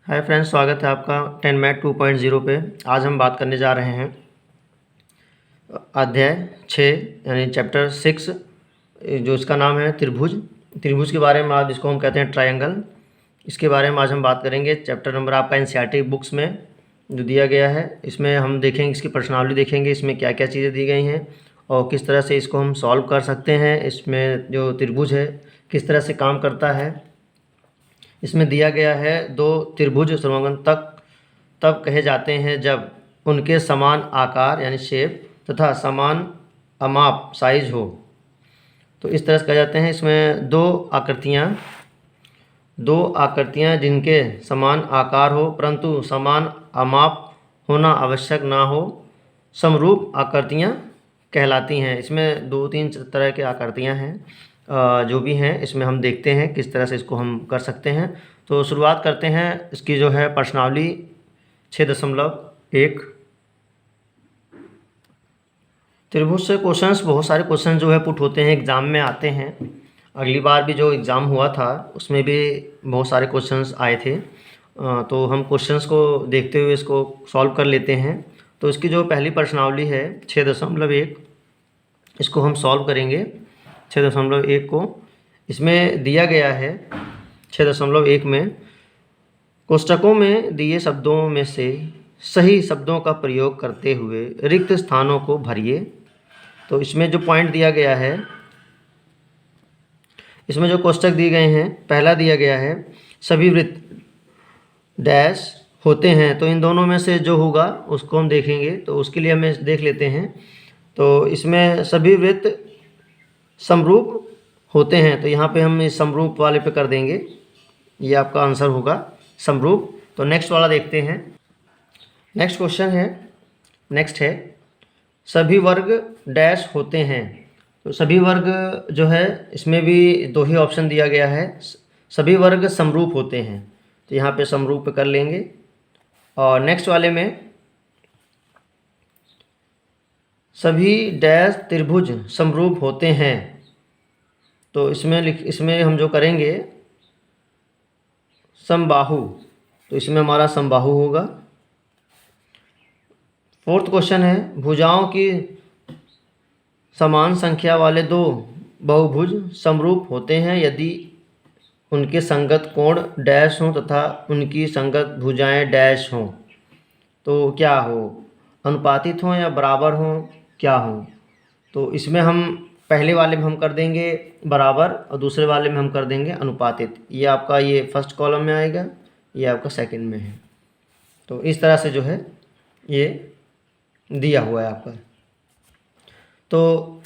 Hi friends, स्वागत है आपका 10 मैथ 2.0 पे। आज हम बात करने जा रहे हैं अध्याय 6 यानी चैप्टर 6, जो इसका नाम है त्रिभुज। त्रिभुज के बारे में आज इसको हम कहते हैं ट्रायंगल। इसके बारे में आज हम बात करेंगे। चैप्टर नंबर आपका एनसीईआरटी बुक्स में जो दिया गया है, इसमें हम देखेंगे इसकी प्रश्नावली, देखेंगे इसमें क्या क्या चीज़ें दी गई हैं और किस तरह से इसको हम सॉल्व कर सकते हैं। इसमें जो त्रिभुज है किस तरह से काम करता है। इसमें दिया गया है दो त्रिभुज समकोण तब कहे जाते हैं जब उनके समान आकार यानी शेप तथा समान अमाप साइज हो। तो इस तरह से कहे जाते हैं। इसमें दो आकृतियाँ जिनके समान आकार हो परंतु समान अमाप होना आवश्यक ना हो, समरूप आकृतियाँ कहलाती हैं। इसमें दो तीन तरह के आकृतियाँ हैं, जो भी हैं इसमें हम देखते हैं किस तरह से इसको हम कर सकते हैं। तो शुरुआत करते हैं इसकी जो है प्रश्नावली 6.1। त्रिभुज से क्वेश्चंस, बहुत सारे क्वेश्चन जो है पुट होते हैं, एग्ज़ाम में आते हैं। अगली बार भी जो एग्ज़ाम हुआ था उसमें भी बहुत सारे क्वेश्चंस आए थे। तो हम क्वेश्चंस को देखते हुए इसको सॉल्व कर लेते हैं। तो इसकी जो पहली प्रश्नावली है 6.1, इसको हम सॉल्व करेंगे। 6.1 को इसमें दिया गया है 6.1 में, कोष्टकों में दिए शब्दों में से सही शब्दों का प्रयोग करते हुए रिक्त स्थानों को भरिए। तो इसमें जो पॉइंट दिया गया है, इसमें जो कोष्टक दिए गए हैं, पहला दिया गया है सभी वृत्त डैश होते हैं। तो इन दोनों में से जो होगा उसको हम देखेंगे। तो उसके लिए हमें देख लेते हैं। तो इसमें सभी वृत्त समरूप होते हैं, तो यहाँ पे हम इस समरूप वाले पे कर देंगे, ये आपका आंसर होगा समरूप। तो नेक्स्ट वाला देखते हैं। नेक्स्ट क्वेश्चन है, नेक्स्ट है सभी वर्ग डैश होते हैं। तो सभी वर्ग जो है इसमें भी दो ही ऑप्शन दिया गया है, सभी वर्ग समरूप होते हैं, तो यहाँ पे समरूप पे कर लेंगे। और नेक्स्ट वाले में सभी डैश त्रिभुज समरूप होते हैं, तो इसमें हम जो करेंगे समबाहु, तो इसमें हमारा समबाहु होगा। फोर्थ क्वेश्चन है भुजाओं की समान संख्या वाले दो बहुभुज समरूप होते हैं यदि उनके संगत कोण डैश हों तथा उनकी संगत भुजाएं डैश हों। तो क्या हो, अनुपातित हों या बराबर हों, क्या हों। तो इसमें हम पहले वाले में हम कर देंगे बराबर और दूसरे वाले में हम कर देंगे अनुपातित। ये आपका ये फर्स्ट कॉलम में आएगा, ये आपका सेकंड में है। तो इस तरह से जो है ये दिया हुआ है आपका। तो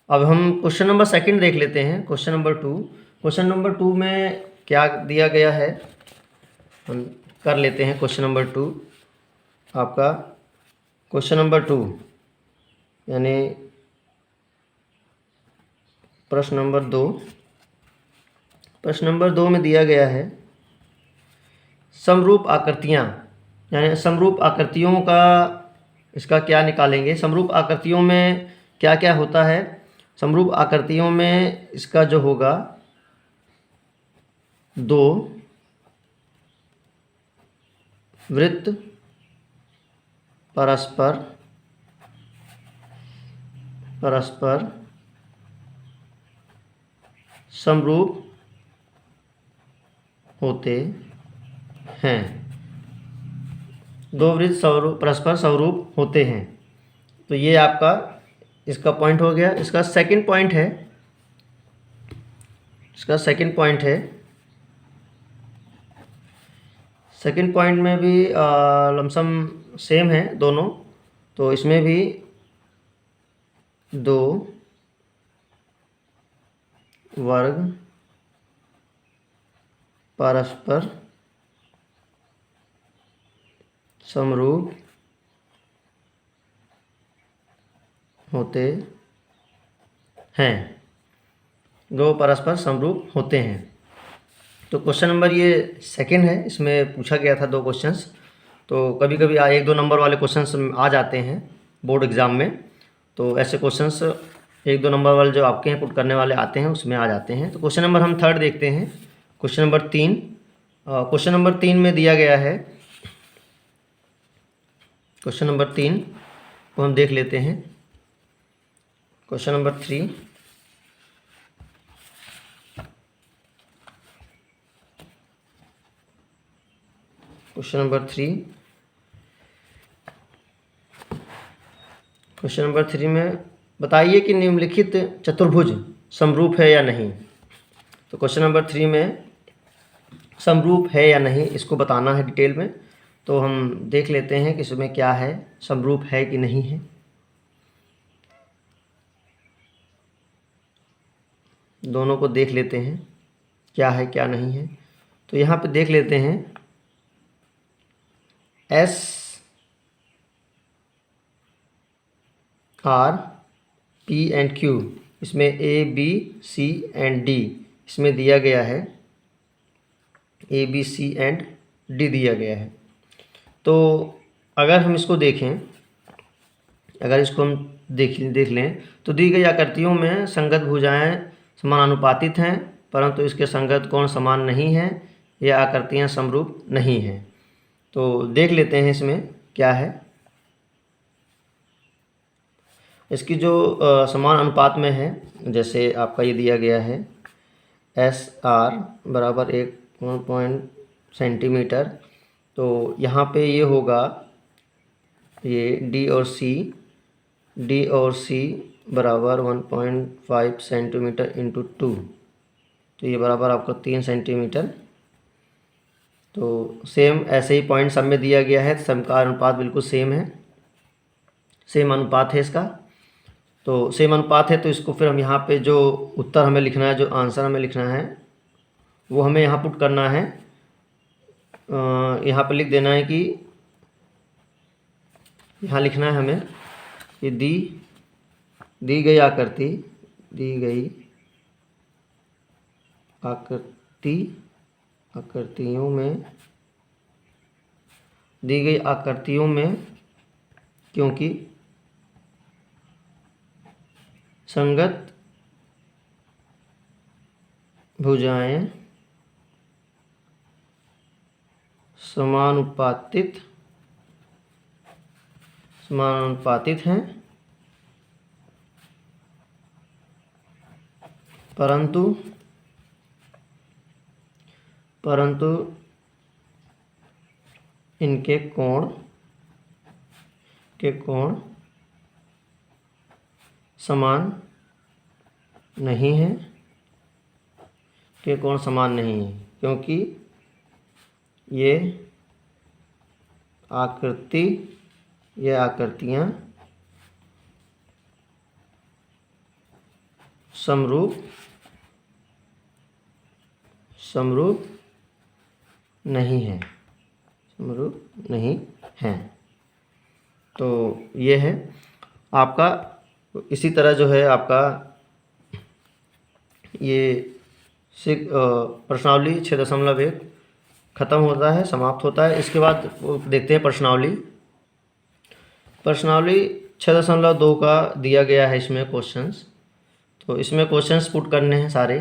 अब हम क्वेश्चन नंबर सेकंड देख लेते हैं। क्वेश्चन नंबर 2, क्वेश्चन नंबर 2 में क्या दिया गया है हम कर लेते हैं। क्वेश्चन नंबर 2 आपका, क्वेश्चन नंबर 2 यानी प्रश्न नंबर 2। प्रश्न नंबर 2 में दिया गया है समरूप आकृतियाँ, यानी समरूप आकृतियों का इसका क्या निकालेंगे। समरूप आकृतियों में क्या क्या होता है। समरूप आकृतियों में इसका जो होगा दो वृत्त परस्पर समरूप होते हैं। दो वृत्त परस्पर समरूप होते हैं, तो ये आपका इसका पॉइंट हो गया। इसका सेकंड पॉइंट है, सेकंड पॉइंट में भी लमसम सेम है दोनों। तो इसमें भी दो वर्ग परस्पर समरूप होते हैं, दो परस्पर समरूप होते हैं। तो क्वेश्चन नंबर ये सेकंड है, इसमें पूछा गया था दो क्वेश्चंस। तो कभी कभी 1-2 नंबर वाले क्वेश्चंस आ जाते हैं बोर्ड एग्ज़ाम में। तो ऐसे क्वेश्चंस 1-2 नंबर वाले जो आपके हैं पुट करने वाले आते हैं उसमें आ जाते हैं। तो क्वेश्चन नंबर हम थर्ड देखते हैं। क्वेश्चन नंबर 3, क्वेश्चन नंबर 3 में दिया गया है, क्वेश्चन नंबर 3 को हम देख लेते हैं। Question number 3, question number 3, question number 3 में बताइए कि निम्नलिखित चतुर्भुज समरूप है या नहीं। तो क्वेश्चन नंबर 3 में समरूप है या नहीं इसको बताना है डिटेल में। तो हम देख लेते हैं कि इसमें क्या है, समरूप है कि नहीं है। दोनों को देख लेते हैं क्या है क्या नहीं है। तो यहाँ पे देख लेते हैं S R P and Q, इसमें A B C and D इसमें दिया गया है, A B C and D दिया गया है। तो अगर हम इसको देखें, अगर इसको हम देख लें तो दी गई आकृतियों में संगत भुजाएं समानुपातित हैं, परंतु इसके संगत कोण समान नहीं हैं, यह आकृतियां समरूप नहीं हैं। तो देख लेते हैं इसमें क्या है। इसकी जो समान अनुपात में है, जैसे आपका ये दिया गया है एस आर बराबर 1 सेंटीमीटर, तो यहाँ पे ये होगा ये डी और सी बराबर 1.5 सेंटीमीटर इंटू 2, तो ये बराबर आपका 3 सेंटीमीटर। तो सेम ऐसे ही पॉइंट सब में दिया गया है, सब का अनुपात बिल्कुल सेम है, सेम अनुपात है इसका। तो सेम अनुपात है तो इसको फिर हम यहाँ पे जो उत्तर हमें लिखना है, जो आंसर हमें लिखना है वो हमें यहाँ पुट करना है। यहाँ पे लिख देना है कि यहाँ लिखना है हमें कि दी गई आकृति, आकृतियों में क्योंकि संगत भुजाएं समानुपातित हैं, परंतु इनके कोण समान नहीं है, क्योंकि ये आकृतियाँ समरूप नहीं हैं। तो ये है आपका। इसी तरह जो है आपका ये प्रश्नावली 6.1 ख़त्म होता है, समाप्त होता है। इसके बाद देखते हैं प्रश्नावली 6.2 का दिया गया है इसमें क्वेश्चंस। तो इसमें क्वेश्चंस पुट करने हैं सारे,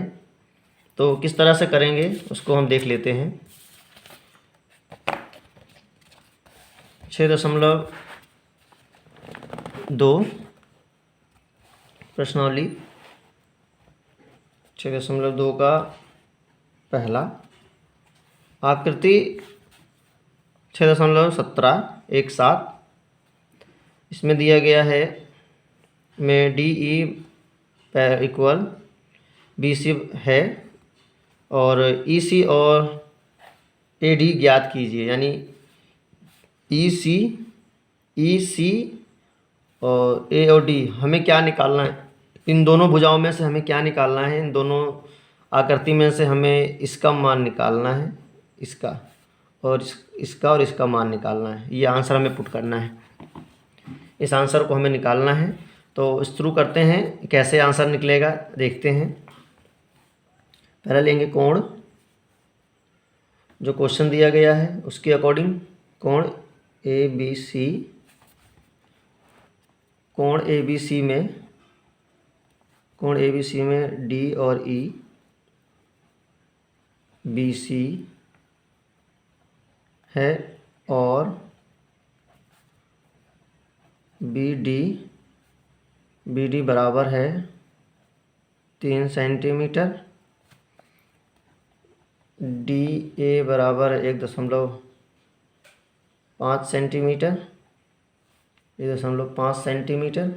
तो किस तरह से करेंगे उसको हम देख लेते हैं। 6.2 प्रश्नावली 6.2 का पहला आकृति 6.17 इसमें दिया गया है में D E equal B C है और ई सी और ए डी ज्ञात कीजिए, यानी ई सी और ए और डी हमें क्या निकालना है, इन दोनों भुजाओं में से हमें क्या निकालना है, इन दोनों आकृति में से हमें इसका मान निकालना है, इसका और इसका मान निकालना है। ये आंसर हमें पुट करना है, इस आंसर को हमें निकालना है। तो शुरू करते हैं, कैसे आंसर निकलेगा देखते हैं। पहले लेंगे कोण, जो क्वेश्चन दिया गया है उसके अकॉर्डिंग कोण ए बी सी में डी और ई, बी सी है और बी डी बराबर है 3 सेंटीमीटर, डी ए बराबर 1.5 सेंटीमीटर, 1.5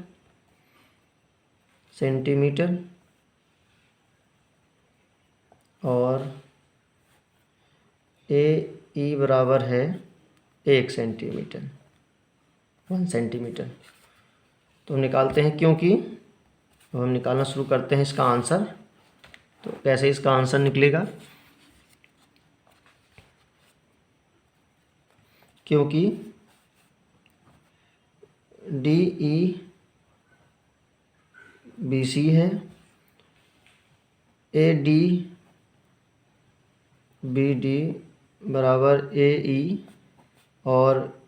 सेंटीमीटर और ए ई बराबर है 1 सेंटीमीटर, 1 सेंटीमीटर। तो निकालते हैं, क्योंकि अब हम निकालना शुरू करते हैं इसका आंसर। तो कैसे इसका आंसर निकलेगा, क्योंकि डी ई बी सी है, ए डी बी डी बराबर ए ई और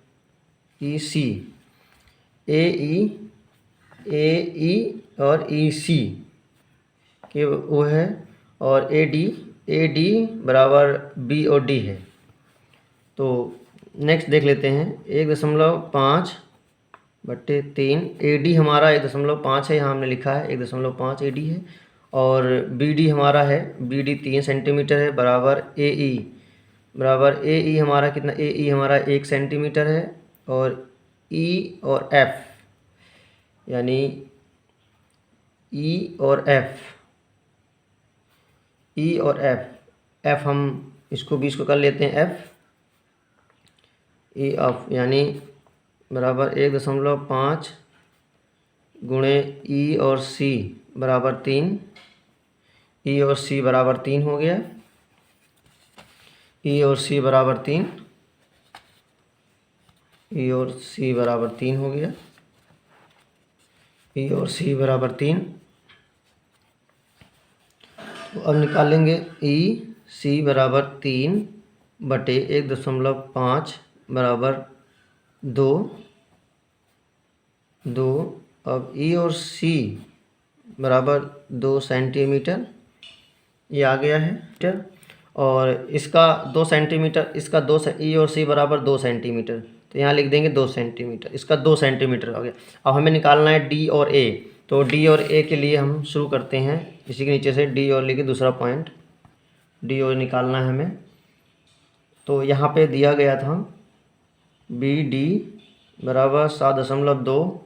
ई सी, ए ई और ई सी के वो है, और ए डी बराबर बी और डी है। तो नेक्स्ट देख लेते हैं, 1.5/3 ए डी हमारा 1.5 है, यहाँ हमने लिखा है 1.5 ए डी है, और बी डी हमारा है, बी डी 3 सेंटीमीटर है, बराबर ए ई हमारा कितना, ए ई हमारा 1 सेंटीमीटर है, और ई और एफ यानी ई और एफ हम इसको 20 को कर लेते हैं, एफ ई ऑफ यानी बराबर 1.5 गुणे ई और सी बराबर 3, ई और सी बराबर 3 हो गया, ई और सी बराबर 3, ई और सी बराबर 3 हो गया, ई और सी बराबर 3। तो अब निकालेंगे ई सी बराबर 3/1.5 बराबर 2। अब ई और सी बराबर 2 सेंटीमीटर, ये आ गया है, और इसका 2 सेंटीमीटर, इसका ई और सी बराबर 2 सेंटीमीटर, तो यहाँ लिख देंगे 2 सेंटीमीटर, इसका 2 सेंटीमीटर हो गया। अब हमें निकालना है डी और ए, तो डी और ए के लिए हम शुरू करते हैं, इसी के नीचे से डी और लेके दूसरा पॉइंट डी और निकालना है हमें। तो यहाँ पे दिया गया था बी डी बराबर 7.2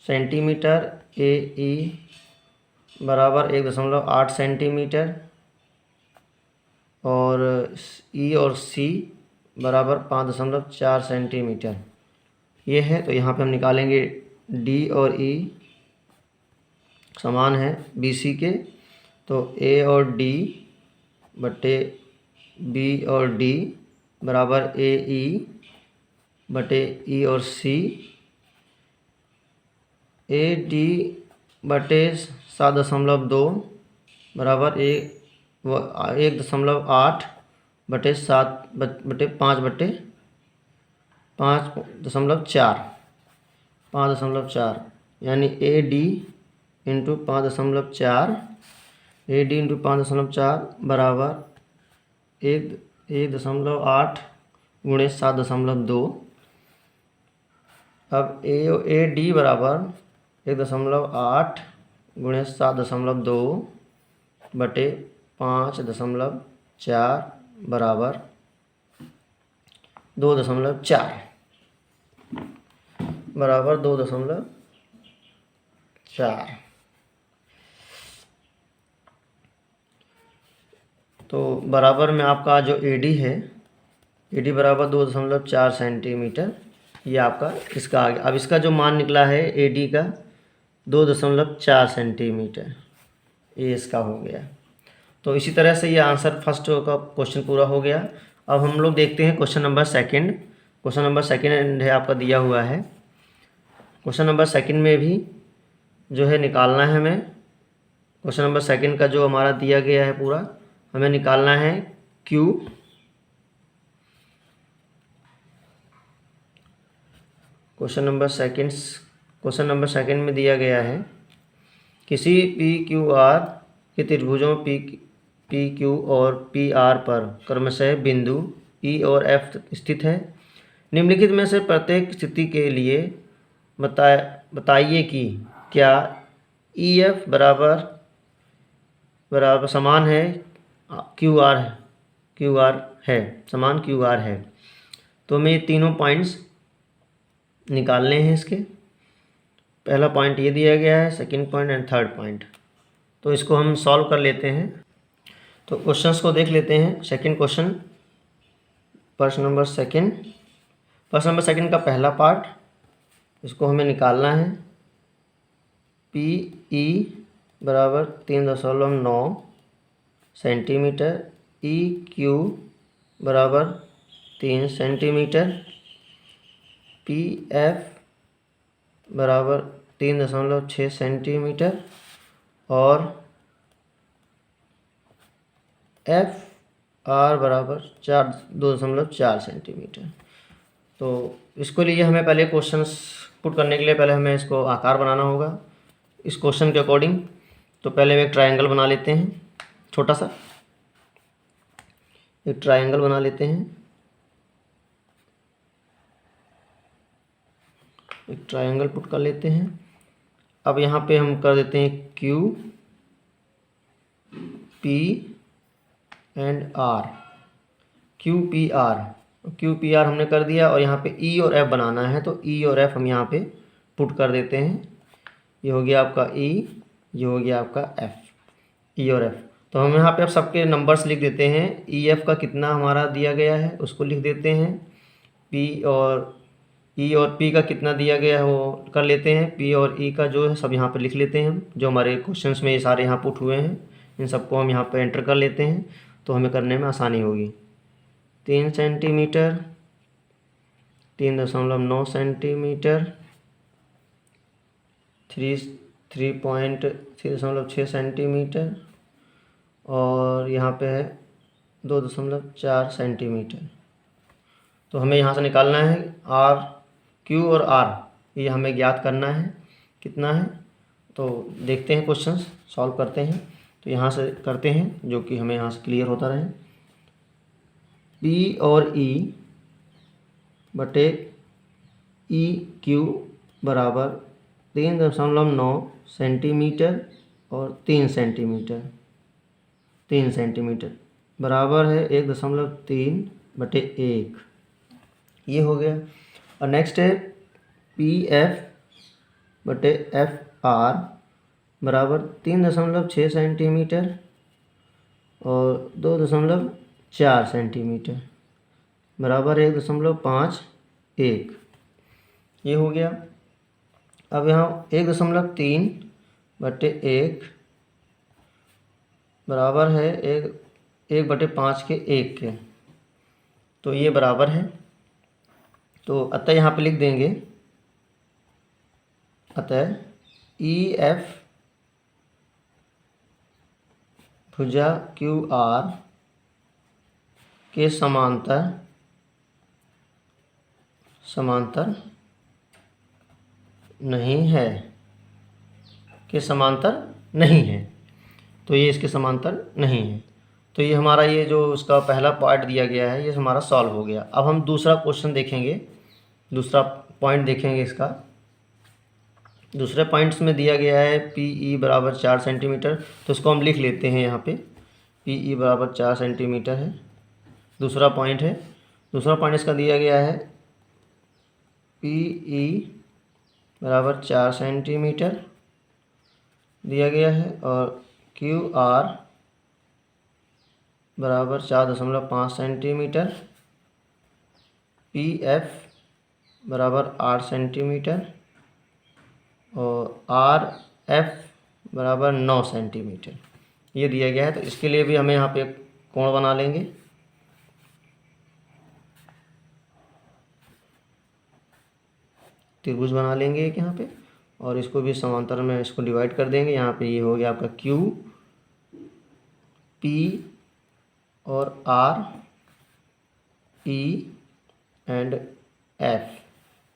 सेंटीमीटर, ए ई बराबर 1.8 सेंटीमीटर, और ई और सी बराबर 5.4 सेंटीमीटर, ये है। तो यहाँ पे हम निकालेंगे डी और ई समान है बी सी के, तो ए और डी बटे बी और डी बराबर ए ई बटे ई और सी, ए डी बटे 7.2 बराबर 1.8 बटे 7 बटे 5.4 यानी A D into 5.4, A D into 5.4 बराबर 1.8 गुणे 7.2। अब ए डी बराबर 1.8 गुणे 7.2 बटे 5.4 बराबर 2.4 बराबर 2.4। तो बराबर में आपका जो एडी है, एडी बराबर 2.4 सेंटीमीटर, ये आपका इसका आ गया। अब इसका जो मान निकला है एडी का 2.4 सेंटीमीटर, ये इसका हो गया। तो इसी तरह से ये आंसर फर्स्ट का क्वेश्चन पूरा हो गया। अब हम लोग देखते हैं question number second. Question number second है आपका दिया हुआ है। क्वेश्चन नंबर सेकंड में भी जो है निकालना है हमें। क्वेश्चन नंबर सेकंड का जो हमारा दिया गया है पूरा, हमें निकालना है Q क्वेश्चन नंबर सेकंड में दिया गया है किसी PQR के त्रिभुजों PQ और PR पर क्रमशः बिंदु ई और एफ स्थित है। निम्नलिखित में से प्रत्येक स्थिति के लिए बताइए कि क्या ई एफ बराबर समान है क्यू आर है, समान क्यू आर है। तो हमें ये तीनों पॉइंट्स निकालने हैं इसके। पहला पॉइंट ये दिया गया है, second point and third point. तो इसको हम सॉल्व कर लेते हैं। तो क्वेश्चंस को देख लेते हैं। सेकंड क्वेश्चन, प्रश्न नंबर सेकंड का पहला पार्ट, इसको हमें निकालना है। पी ई बराबर 3.9 सेंटीमीटर, ई क्यू बराबर 3 सेंटीमीटर, पी एफ बराबर 3.6 सेंटीमीटर और एफ आर बराबर 2.4 सेंटीमीटर। तो इसको लिए हमें पहले क्वेश्चंस पुट करने के लिए पहले हमें इसको आकार बनाना होगा इस क्वेश्चन के अकॉर्डिंग। तो पहले हम एक ट्रायंगल बना लेते हैं, छोटा सा एक ट्रायंगल बना लेते हैं। एक ट्रायंगल पुट कर लेते हैं। अब यहाँ पे हम कर देते हैं Q P and R, Q P R हमने कर दिया। और यहाँ पे ई और एफ बनाना है, तो ई और एफ हम यहाँ पे पुट कर देते हैं। ये हो गया आपका ई, ये हो गया आपका एफ, ई और एफ। तो हम यहाँ पे अब सबके नंबर्स लिख देते हैं। ई एफ का कितना हमारा दिया गया है उसको लिख देते हैं। पी और ई और पी का कितना दिया गया है वो कर लेते हैं। पी और ई का जो है सब यहाँ पे लिख लेते हैं हम, जो हमारे क्वेश्चंस में ये सारे यहाँ पुट हुए हैं इन सबको हम यहाँ पे एंटर कर लेते हैं, तो हमें करने में आसानी होगी। 3 सेंटीमीटर, 3.9 सेंटीमीटर, 3.6 सेंटीमीटर और यहाँ पे है 2.4 सेंटीमीटर। तो हमें यहाँ से निकालना है आर, क्यू और आर, ये हमें ज्ञात करना है कितना है। तो देखते हैं क्वेश्चंस सॉल्व करते हैं। तो यहाँ से करते हैं जो कि हमें यहाँ से क्लियर होता रहे। पी और ई बटे ई क्यू बराबर 3.9 सेंटीमीटर और 3 सेंटीमीटर बराबर है 1.3 बटे 1, ये हो गया। और नेक्स्ट है पी एफ बटे एफ आर बराबर 3.6 सेंटीमीटर और 2.4 सेंटीमीटर बराबर 1.51, ये हो गया। अब यहाँ 1.3 बटे 1 बराबर है 1/5 के 1 के, तो ये बराबर है। तो अतः यहाँ पे लिख देंगे, अतः ई एफ भुजा क्यू आर के समांतर नहीं है, के समांतर नहीं है। तो ये इसके समांतर नहीं है। तो ये हमारा ये जो इसका पहला पार्ट दिया गया है ये हमारा सॉल्व हो गया। अब हम दूसरा क्वेश्चन देखेंगे, दूसरा पॉइंट देखेंगे इसका। दूसरे पॉइंट्स में दिया गया है पी ई बराबर 4 सेंटीमीटर, तो इसको हम लिख लेते हैं यहाँ पे। पी ई बराबर 4 सेंटीमीटर है, दूसरा पॉइंट है। दूसरा पॉइंट इसका दिया गया है पी ई बराबर 4 सेंटीमीटर दिया गया है और क्यू आर बराबर 4.5 सेंटीमीटर, पी एफ बराबर 8 सेंटीमीटर और आर एफ बराबर 9 सेंटीमीटर, ये दिया गया है। तो इसके लिए भी हमें यहाँ पे एक कोण बना लेंगे। त्रिभुज बना लेंगे एक यहाँ पे, और इसको भी समांतर में इसको डिवाइड कर देंगे। यहाँ पे ये हो गया आपका क्यू पी और आर ई एंड एफ,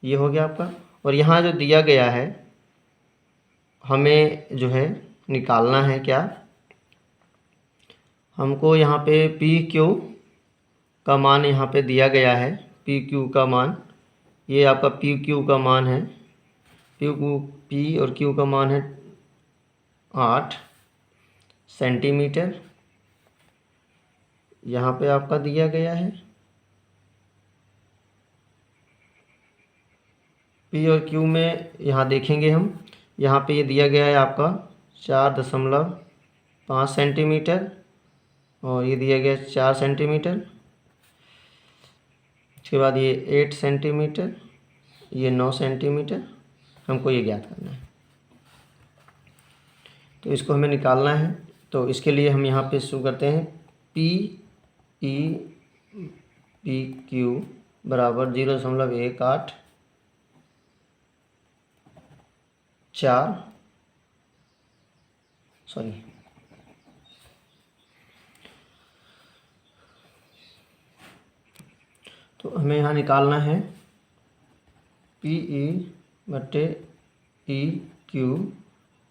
ये हो गया आपका। और यहाँ जो दिया गया है हमें जो है निकालना है क्या, हमको यहाँ पे पी क्यू का मान यहाँ पे दिया गया है, पी क्यू का मान, ये आपका पी क्यू का मान है, पी और क्यू का मान है 8 सेंटीमीटर, यहाँ पे आपका दिया गया है। पी और क्यू में यहाँ देखेंगे हम, यहाँ पे ये दिया गया है आपका 4.5 सेंटीमीटर और ये दिया गया 4 सेंटीमीटर। उसके बाद ये 8 सेंटीमीटर, ये 9 सेंटीमीटर, हमको ये ज्ञात करना है। तो इसको हमें निकालना है। तो इसके लिए हम यहाँ पे शुरू करते हैं। पी क्यू बराबर 0.18 तो हमें यहाँ निकालना है पी ई बटे ई क्यू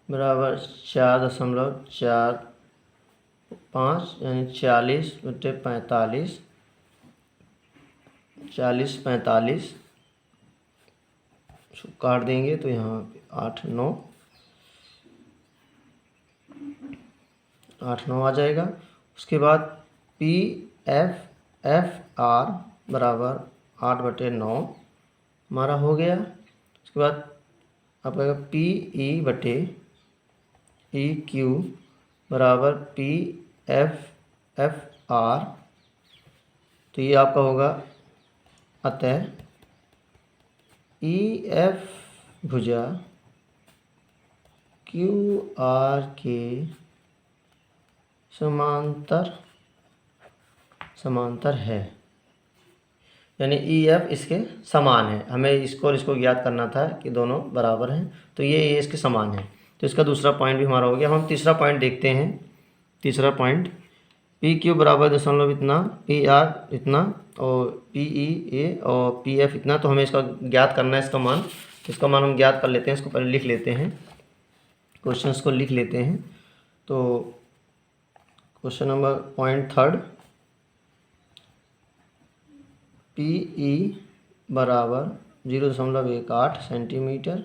बराबर 4.45 यानी 40/45, 40/45 काट देंगे तो यहाँ 8 9 आ जाएगा। उसके बाद पी एफ आर बराबर 8/9 हमारा हो गया। उसके बाद आपका पी ई बटे ई क्यू बराबर पी एफ आर, तो ये आपका होगा, अतः ई एफ भुजा क्यू आर के समांतर है, यानी ई एफ इसके समान है। हमें इसको और इसको ज्ञात करना था कि दोनों बराबर हैं, तो ये इसके समान है। तो इसका दूसरा पॉइंट भी हमारा हो गया। हम तीसरा पॉइंट देखते हैं। तीसरा पॉइंट पी क्यू बराबर दशमलव इतना, पी आर इतना और पी ई ए और पी एफ इतना। तो हमें इसका ज्ञात करना है, इसका मान। इसका मान हम ज्ञात कर लेते हैं। इसको पहले लिख लेते हैं, क्वेश्चंस को लिख लेते हैं। तो question number point third, P E बराबर 0.18 सेंटीमीटर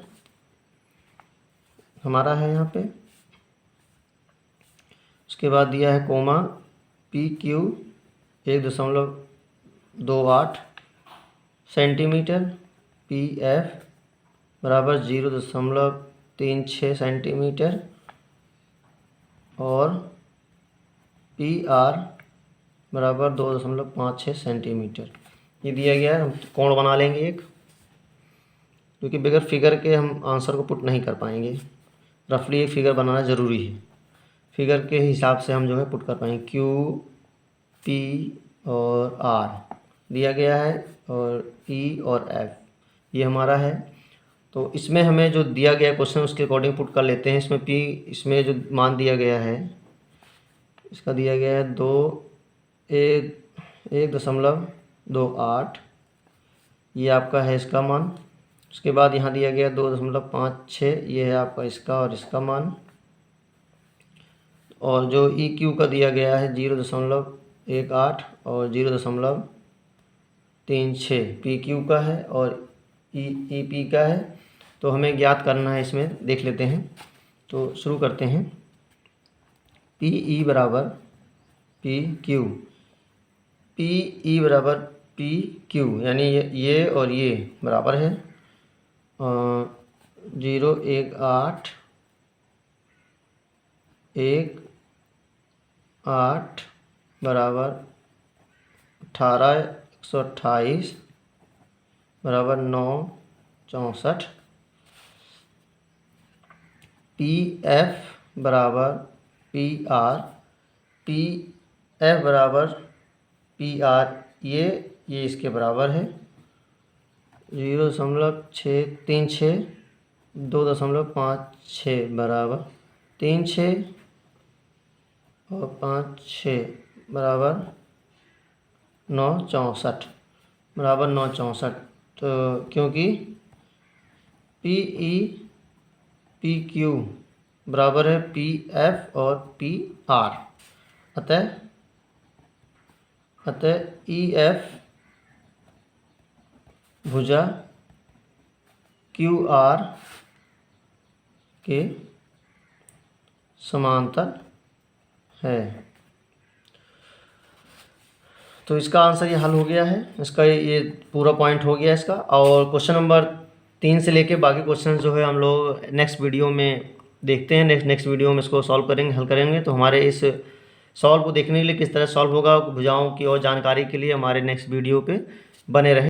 हमारा है यहाँ पे। उसके बाद दिया है comma, P Q 1.28 centimetre, P F बराबर 0.36 सेंटीमीटर और पी आर बराबर 2.56 सेंटीमीटर। ये दिया गया है। हम कोण बना लेंगे एक, क्योंकि बगैर फिगर के हम आंसर को पुट नहीं कर पाएंगे। रफली एक फिगर बनाना ज़रूरी है, फिगर के हिसाब से हम जो है पुट कर पाएंगे। क्यू पी और आर दिया गया है और ई और एफ ये हमारा है। तो इसमें हमें जो दिया गया क्वेश्चन उसके अकॉर्डिंग पुट कर लेते हैं। इसमें पी, इसमें जो मान दिया गया है इसका दिया गया है 1.28, ये आपका है इसका मान। उसके बाद यहाँ दिया गया 2.56, ये है आपका इसका और इसका मान। और जो ई क्यू का दिया गया है 0.18 और 0.36 पी क्यू का है और ई पी का है। तो हमें ज्ञात करना है, इसमें देख लेते हैं। तो शुरू करते हैं। पी ई बराबर पी क्यू, पी ई बराबर पी क्यू, यानी ये और ये बराबर है 0.18 बराबर 128 बराबर 964। पी एफ बराबर पी आर, पी एफ बराबर पी आर, ये इसके बराबर है 0.636, 2.56 बराबर 36 और 56 बराबर 964 बराबर 964। तो क्योंकि पी ई पी क्यू बराबर है पी एफ और पी आर, अतः अतः EF भुजा QR के समांतर है। तो इसका आंसर ये हल हो गया है, इसका ये पूरा पॉइंट हो गया इसका। और क्वेश्चन नंबर 3 से लेके बाकी क्वेश्चन जो है हम लोग नेक्स्ट वीडियो में देखते हैं। नेक्स्ट वीडियो में इसको सॉल्व करेंगे, हल करेंगे। तो हमारे इस सॉल्व को देखने के लिए, किस तरह सॉल्व होगा भुजाओं की और जानकारी के लिए हमारे नेक्स्ट वीडियो पे बने रहें।